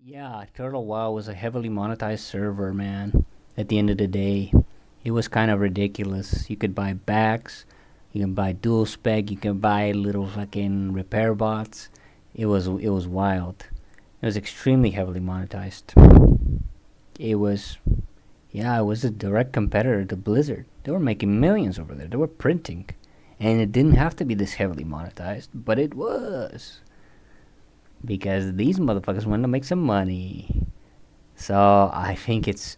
Yeah, Turtle WoW was a heavily monetized server, man. At the end of the day, it was kind of ridiculous. You could buy backs, you can buy dual spec, you can buy little fucking repair bots. It was wild. It was extremely heavily monetized. It was Yeah, it was a direct competitor to Blizzard. They were making millions over there. They were printing. And it didn't have to be this heavily monetized, but it was. Because these motherfuckers wanted to make some money. So I think it's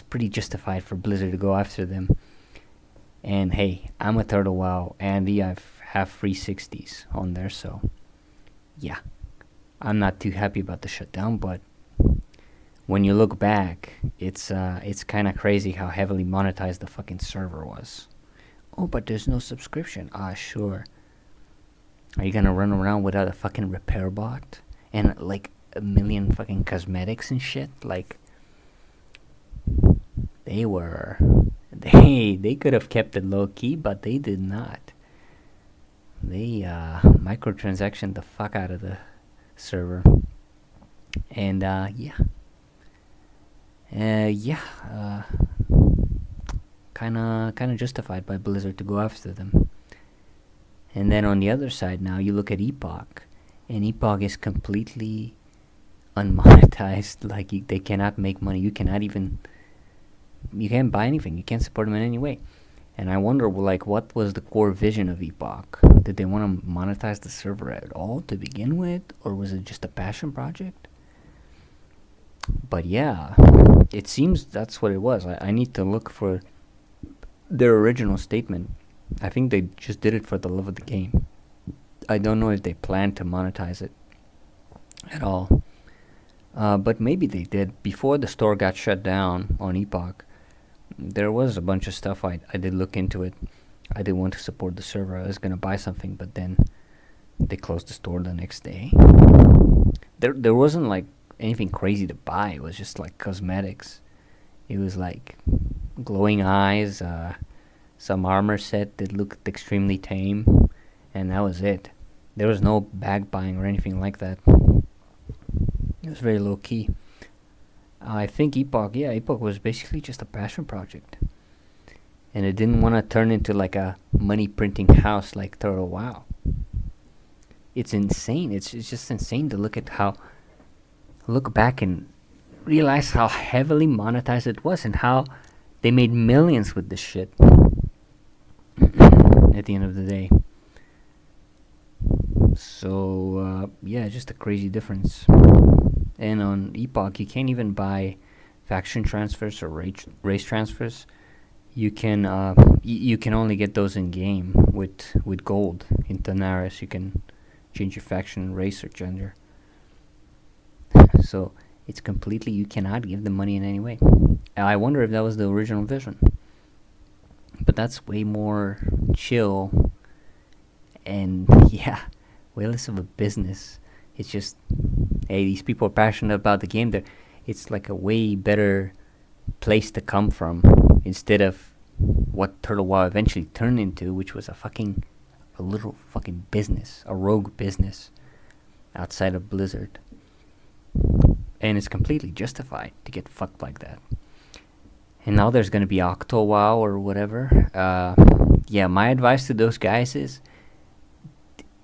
pretty justified for Blizzard to go after them. And hey, I'm a Turtle WoW, and I have free 60s on there, so yeah, I'm not too happy about the shutdown. But when you look back, it's kind of crazy how heavily monetized the fucking server was. Oh, but there's no subscription. Ah, sure. Are you gonna run around without a fucking repair bot and like a million fucking cosmetics and shit? Like they were, they could have kept it low key, but they did not. They microtransaction the fuck out of the server, and yeah, kind of justified by Blizzard to go after them. And then on the other side, now you look at Epoch, and Epoch is completely unmonetized. Like they cannot make money. You can't buy anything. You can't support them in any way. And I wonder, like, what was the core vision of Epoch? Did they want to monetize the server at all to begin with, or was it just a passion project? But yeah, it seems that's what it was. I need to look for their original statement. I think they just did it for the love of the game. I don't know if they planned to monetize it at all. But maybe they did. Before the store got shut down on Epoch, there was a bunch of stuff I did look into it. I did want to support the server. I was going to buy something, but then they closed the store the next day. There wasn't like anything crazy to buy. It was just like cosmetics. It was like glowing eyes, some armor set that looked extremely tame, and that was it. There was no bag buying or anything like that. It was very low key. I think Epoch was basically just a passion project, and it didn't want to turn into like a money printing house like Turtle WoW. It's insane. It's just insane to look back and realize how heavily monetized it was and how they made millions with this shit. At the end of the day, so yeah, just a crazy difference. And on Epoch, you can't even buy faction transfers or race transfers. You can only get those in game with gold. In Tanaris, you can change your faction, race, or gender. So it's completely, you cannot give them money in any way. I wonder if that was the original vision. But that's way more chill and yeah, way less of a business. It's just, hey, these people are passionate about the game. It's like a way better place to come from instead of what Turtle WoW eventually turned into, which was a little fucking business, a rogue business outside of Blizzard. And it's completely justified to get fucked like that. And now there's gonna be Octo WoW or whatever. Yeah, my advice to those guys is,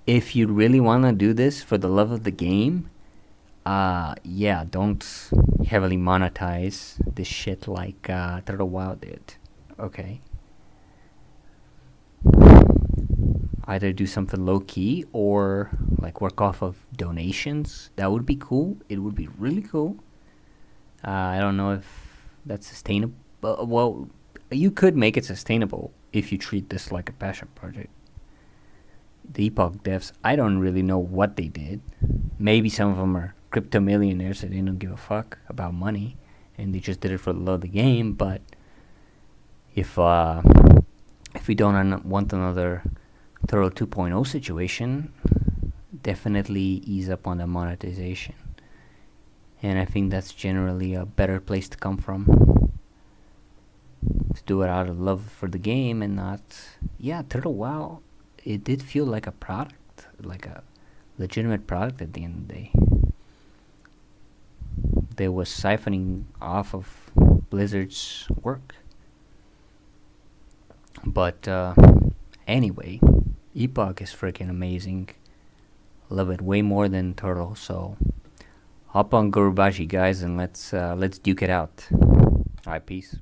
if you really wanna do this for the love of the game, yeah, don't heavily monetize this shit like Turtle WoW did. Okay. Either do something low key or like work off of donations. That would be cool. It would be really cool. I don't know if that's sustainable. Well, you could make it sustainable if you treat this like a passion project. The Epoch devs, I don't really know what they did. Maybe some of them are crypto millionaires that they don't give a fuck about money, and they just did it for the love of the game. But if we don't want another Turtle 2.0 situation, definitely ease up on the monetization. And I think that's generally a better place to come from. To do it out of love for the game and not, yeah, Turtle WoW, it did feel like a product, like a legitimate product at the end of the day. they was siphoning off of Blizzard's work. But anyway, Epoch is freaking amazing. Love it way more than Turtle. So hop on Gurubashi, guys, and let's duke it out. Alright, peace.